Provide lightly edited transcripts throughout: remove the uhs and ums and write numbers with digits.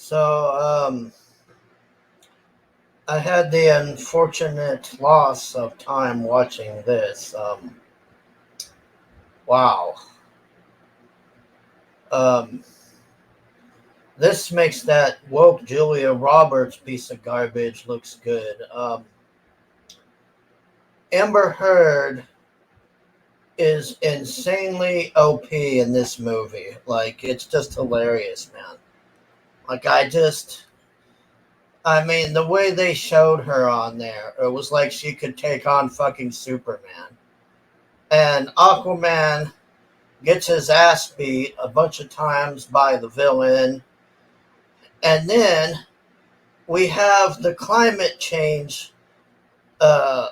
So, I had the unfortunate loss of time watching this. Wow. Um, this makes that woke Julia Roberts piece of garbage looks good. Amber Heard is insanely OP in this movie. Like, it's just hilarious, man. Like, I mean, the way they showed her on there, it was like she could take on fucking Superman. And Aquaman gets his ass beat a bunch of times by the villain. And then we have the climate change uh,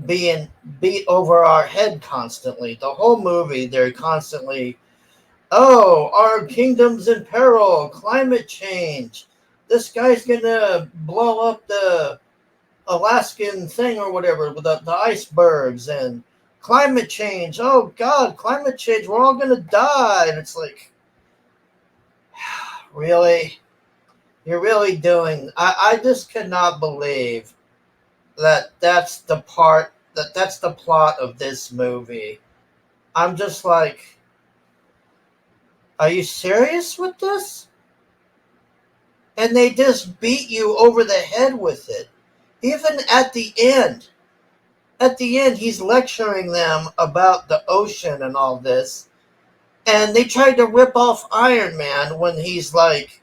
being beat over our head constantly. The whole movie, they're constantly, oh, our kingdom's in peril, climate change. This guy's gonna blow up the Alaskan thing or whatever with the icebergs and climate change. Oh, God, climate change. We're all gonna die. And it's like, really? You're really doing. I just cannot believe that that's the plot of this movie. I'm just like, are you serious with this? And they just beat you over the head with it. Even at the end. At the end, he's lecturing them about the ocean and all this. And they tried to rip off Iron Man when he's like,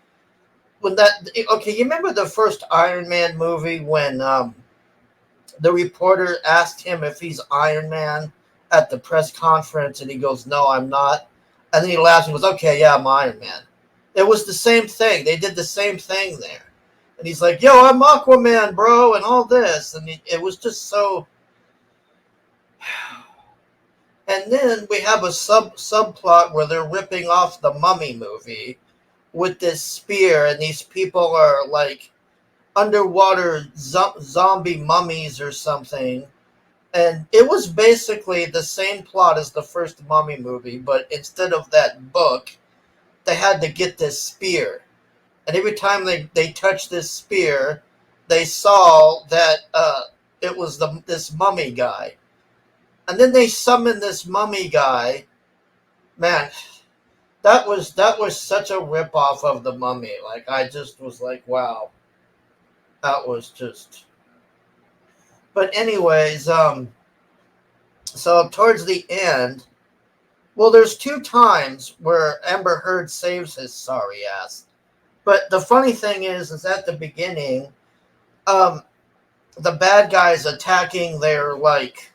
when that. Okay, you remember the first Iron Man movie when the reporter asked him if he's Iron Man at the press conference, and he goes, "No, I'm not." And then he laughs and goes, "Okay, yeah, I'm Iron Man." It was the same thing. They did the same thing there. And he's like, "Yo, I'm Aquaman, bro," and all this. And it was just so. And then we have a subplot where they're ripping off the Mummy movie with this spear, and these people are like underwater zombie mummies or something. And it was basically the same plot as the first Mummy movie, but instead of that book, they had to get this spear. And every time they touched this spear, they saw that it was this mummy guy. And then they summoned this mummy guy. Man, that was such a ripoff of the Mummy. Like, I just was like, wow, that was just. But anyways, so towards the end, well, there's two times where Amber Heard saves his sorry ass. But the funny thing is at the beginning, um, the bad guys attacking their, like,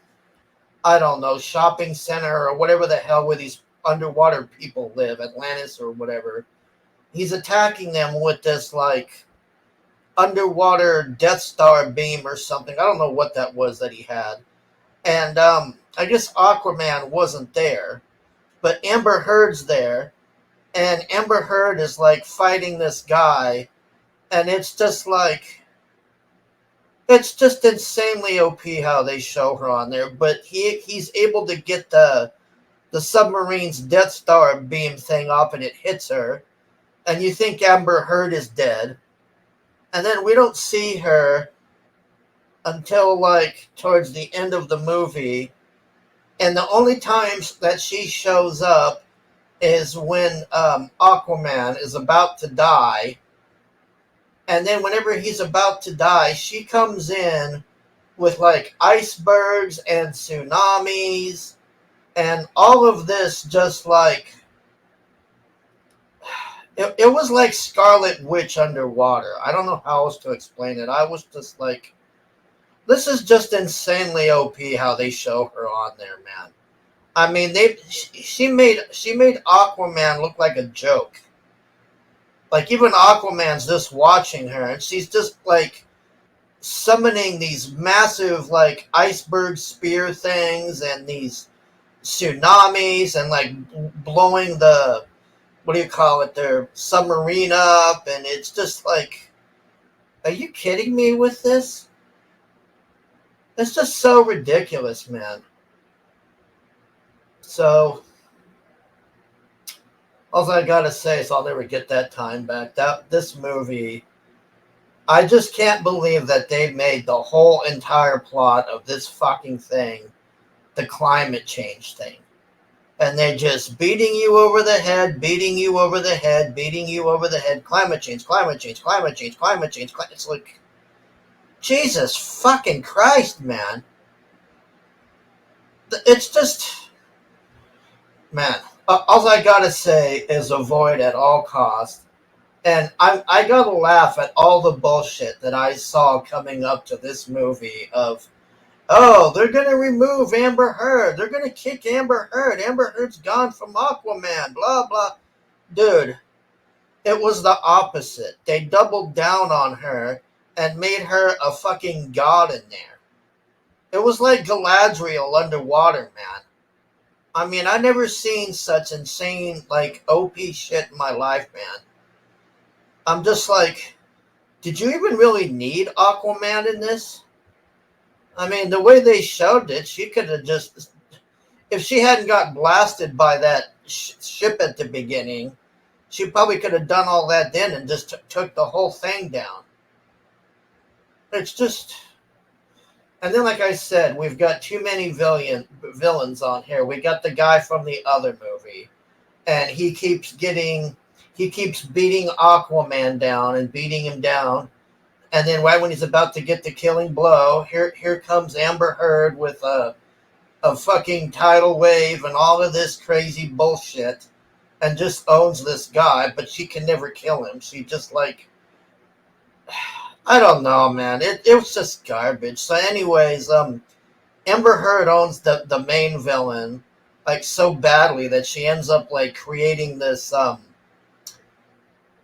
I don't know, shopping center or whatever the hell where these underwater people live, Atlantis or whatever. He's attacking them with this, like, underwater Death Star beam or something. I don't know what that was that he had. And I guess Aquaman wasn't there, but Amber Heard's there, and Amber Heard is like fighting this guy, and it's just insanely OP how they show her on there. But he's able to get the submarine's Death Star beam thing off, and it hits her, and you think Amber Heard is dead, and then we don't see her until like towards the end of the movie, and the only times that she shows up is when Aquaman is about to die. And then whenever he's about to die, she comes in with like icebergs and tsunamis and all of this, just like it was like Scarlet Witch underwater. I don't know how else to explain it. I was just like, this is just insanely OP how they show her on there, man. I mean, she made Aquaman look like a joke. Like, even Aquaman's just watching her, and she's just like summoning these massive like iceberg spear things and these tsunamis and like blowing the, what do you call it, their submarine up, and it's just like, are you kidding me with this? It's just so ridiculous, man. So All I gotta say is I'll never get that time back. This movie, I just can't believe that they made the whole entire plot of this fucking thing the climate change thing. And they're just beating you over the head, beating you over the head, beating you over the head. Climate change, climate change, climate change, climate change. It's like, Jesus fucking Christ, man. It's just, man. All I gotta say is avoid at all costs. And I gotta laugh at all the bullshit that I saw coming up to this movie of, oh, they're gonna remove Amber Heard. They're gonna kick Amber Heard. Amber Heard's gone from Aquaman. Blah blah. Dude, it was the opposite. They doubled down on her and made her a fucking god in there. It was like Galadriel underwater, man. I mean, I never seen such insane, like, OP shit in my life, man. I'm just like, did you even really need Aquaman in this? I mean, the way they showed it, she could have just, if she hadn't got blasted by that ship at the beginning, she probably could have done all that then and just took the whole thing down. It's just, and then like I said, we've got too many villains on here. We got the guy from the other movie, and he keeps beating Aquaman down and beating him down. And then right when he's about to get the killing blow, here comes Amber Heard with a fucking tidal wave and all of this crazy bullshit, and just owns this guy, but she can never kill him. She just like, I don't know, man. It was just garbage. So anyways, Amber Heard owns the main villain like so badly that she ends up like creating this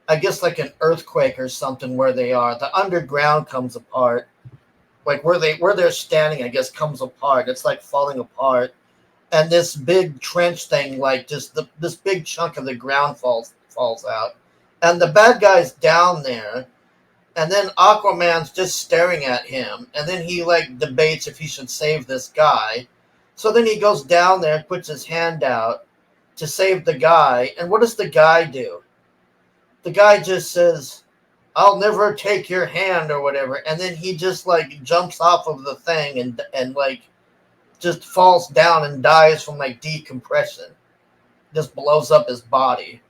I guess like an earthquake or something where they are. The underground comes apart. Like where they're standing, I guess, comes apart. It's like falling apart. And this big trench thing, like just this big chunk of the ground falls out. And the bad guy's down there. And then Aquaman's just staring at him. And then he like debates if he should save this guy. So then he goes down there and puts his hand out to save the guy. And what does the guy do? The guy just says, I'll never take your hand or whatever. And then he just like jumps off of the thing and like just falls down and dies from like decompression. Just blows up his body.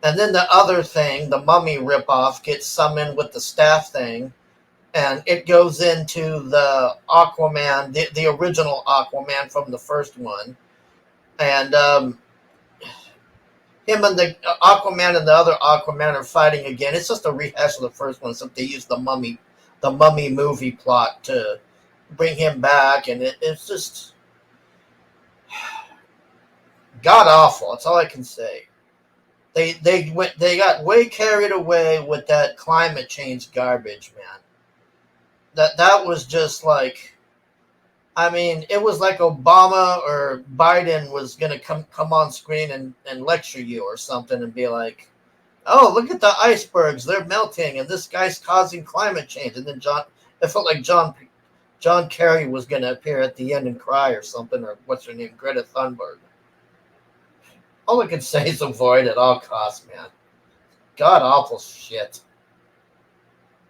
And then the other thing, the mummy ripoff, gets summoned with the staff thing. And it goes into the Aquaman, the original Aquaman from the first one. And him and the Aquaman and the other Aquaman are fighting again. It's just a rehash of the first one, except they use the mummy movie plot to bring him back, and it's just god awful. That's all I can say. They got way carried away with that climate change garbage, man. That was just like, I mean, it was like Obama or Biden was going to come on screen and lecture you or something and be like, oh, look at the icebergs. They're melting, and this guy's causing climate change. And then it felt like John Kerry was going to appear at the end and cry or something, or what's her name, Greta Thunberg. All I can say is avoid at all costs, man. God awful shit.